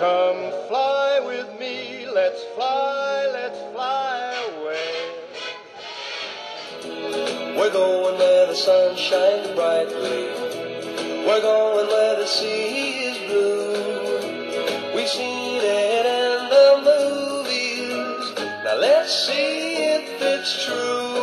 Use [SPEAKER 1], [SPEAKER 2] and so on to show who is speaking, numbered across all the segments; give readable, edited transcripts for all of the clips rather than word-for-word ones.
[SPEAKER 1] Come fly with me, let's fly away. We're going where the sun shines brightly. We're going where the sea is blue. We've seen it in the movies. Now let's see if it's true.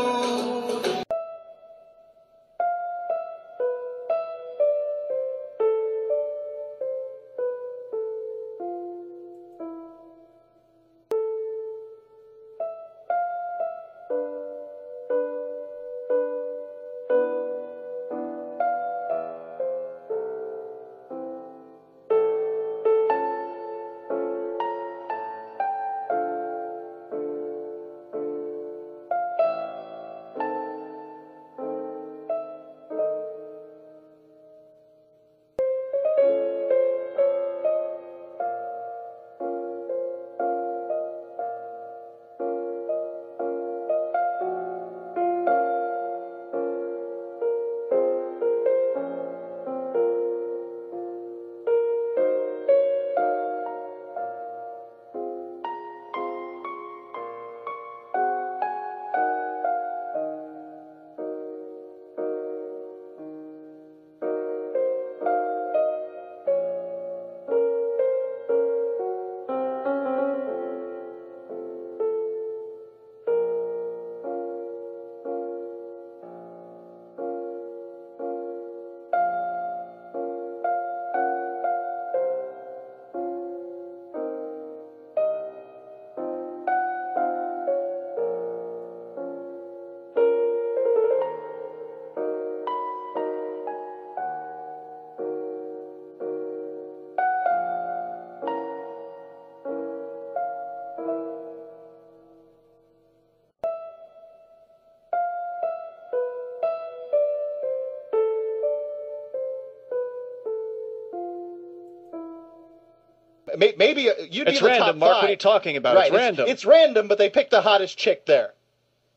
[SPEAKER 1] Maybe you'd be
[SPEAKER 2] It's
[SPEAKER 1] in the
[SPEAKER 2] random,
[SPEAKER 1] top
[SPEAKER 2] Mark.
[SPEAKER 1] 5.
[SPEAKER 2] What are you talking about?
[SPEAKER 1] Right.
[SPEAKER 2] It's random.
[SPEAKER 1] It's random, but they picked the hottest chick there.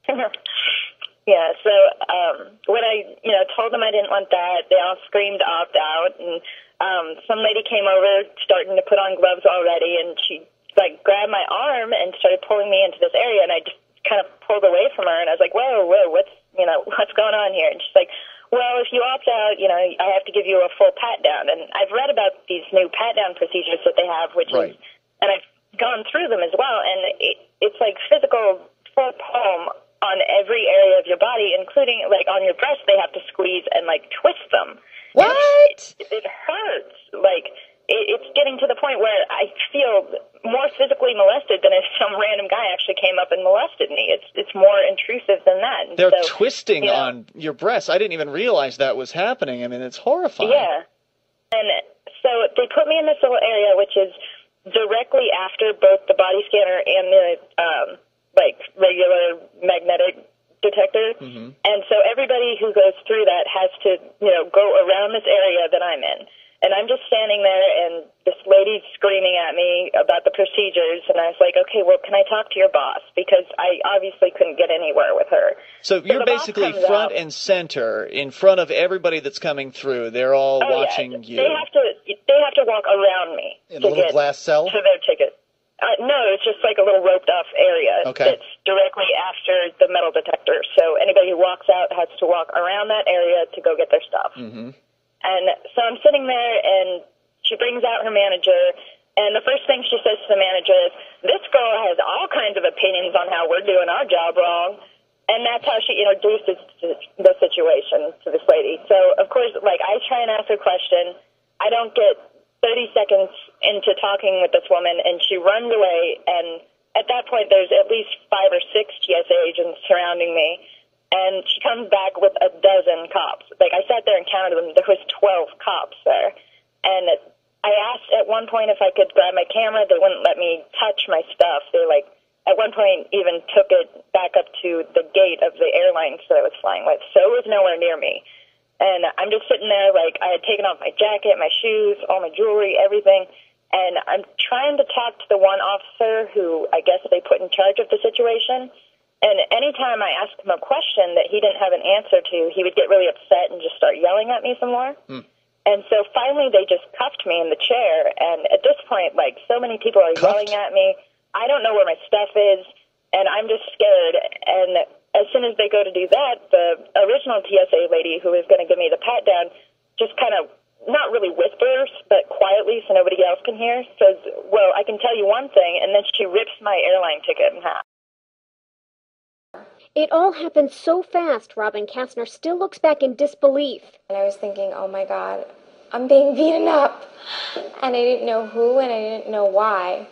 [SPEAKER 3] Yeah, so when I, told them I didn't want that, they all screamed opt out, and some lady came over starting to put on gloves already, and she, grabbed my arm and started pulling me into this area, and I just kind of pulled away from her, and I was like, whoa, what's going on here? And she's like, well, if you opt out, I have to give you a full pat-down. And I've read about these new pat-down procedures that they have, which
[SPEAKER 1] right.
[SPEAKER 3] and I've gone through them as well, and it's like physical full palm on every area of your body, including, on your breast, they have to squeeze and, twist them.
[SPEAKER 4] What?
[SPEAKER 3] It hurts. It's getting to the point where I feel more physically molested than if some random guy actually came up and molested me. It's more intrusive than that. And
[SPEAKER 2] They're twisting on your breasts. I didn't even realize that was happening. I mean, it's horrifying.
[SPEAKER 3] Yeah. And so they put me in this little area, which is directly after both the body scanner and the, regular magnetic detector.
[SPEAKER 2] Mm-hmm.
[SPEAKER 3] And so everybody who goes through that has to, go around this area that I'm in. And I'm just standing there, and this lady's screaming at me about the procedures, and I was like, okay, well, can I talk to your boss? Because I obviously couldn't get anywhere with her.
[SPEAKER 2] So you're basically front and center, in front of everybody that's coming through. They're all watching you.
[SPEAKER 3] They have to walk around me
[SPEAKER 1] in a little glass cell
[SPEAKER 3] to their ticket. No, it's just like a little roped-off area that's directly after the metal detector. So anybody who walks out has to walk around that area to go get their stuff.
[SPEAKER 2] Mm-hmm.
[SPEAKER 3] And so I'm sitting there, and she brings out her manager, and the first thing she says to the manager is, this girl has all kinds of opinions on how we're doing our job wrong. And that's how she introduces the situation to this lady. So, of course, I try and ask her a question. I don't get 30 seconds into talking with this woman, and she runs away, and at that point there's at least 5 or 6 TSA agents surrounding me. And she comes back with a dozen cops. I sat there and counted them. There was 12 cops there. And I asked at one point if I could grab my camera. They wouldn't let me touch my stuff. They, at one point even took it back up to the gate of the airlines that I was flying with. So it was nowhere near me. And I'm just sitting there, I had taken off my jacket, my shoes, all my jewelry, everything. And I'm trying to talk to the one officer who I guess they put in charge of the situation. And anytime I asked him a question that he didn't have an answer to, he would get really upset and just start yelling at me some more. And so finally they just cuffed me in the chair. And at this point, like, so many people are
[SPEAKER 2] Cuffed?
[SPEAKER 3] yelling at me. I don't know where my stuff is, and I'm just scared. And as soon as they go to do that, the original TSA lady who was going to give me the pat down just kind of, not really whispers, but quietly so nobody else can hear, says, well, I can tell you one thing, and then she rips my airline ticket in half.
[SPEAKER 4] It all happened so fast, Robin Kastner still looks back in disbelief.
[SPEAKER 5] And I was thinking, oh my God, I'm being beaten up. And I didn't know who and I didn't know why.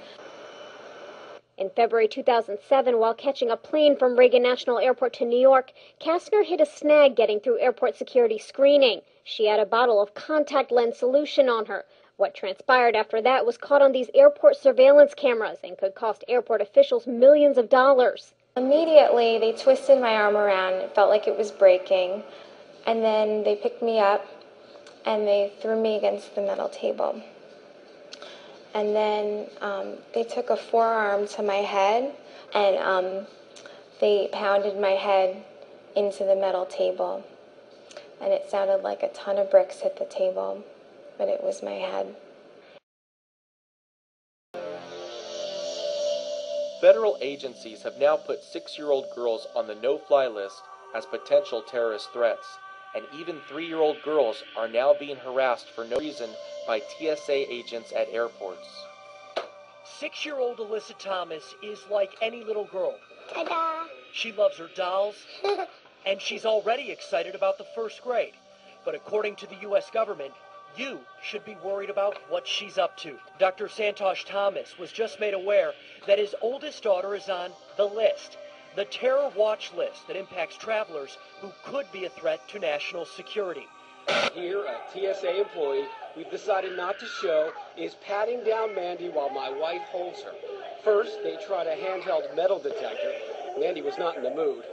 [SPEAKER 4] In February 2007, while catching a plane from Reagan National Airport to New York, Kastner hit a snag getting through airport security screening. She had a bottle of contact lens solution on her. What transpired after that was caught on these airport surveillance cameras and could cost airport officials millions of dollars.
[SPEAKER 5] Immediately, they twisted my arm around. It felt like it was breaking. And then they picked me up and they threw me against the metal table. And then they took a forearm to my head and they pounded my head into the metal table. And it sounded like a ton of bricks hit the table, but it was my head.
[SPEAKER 6] Federal agencies have now put 6-year-old girls on the no-fly list as potential terrorist threats, and even 3-year-old girls are now being harassed for no reason by TSA agents at airports.
[SPEAKER 7] 6-year-old Alyssa Thomas is like any little girl.
[SPEAKER 8] Ta-da!
[SPEAKER 7] She loves her dolls, and she's already excited about the first grade. But according to the U.S. government, you should be worried about what she's up to. Dr. Santosh Thomas was just made aware that his oldest daughter is on the list, the terror watch list that impacts travelers who could be a threat to national security.
[SPEAKER 9] Here, a TSA employee we've decided not to show is patting down Mandy while my wife holds her. First, they tried a handheld metal detector. Mandy was not in the mood.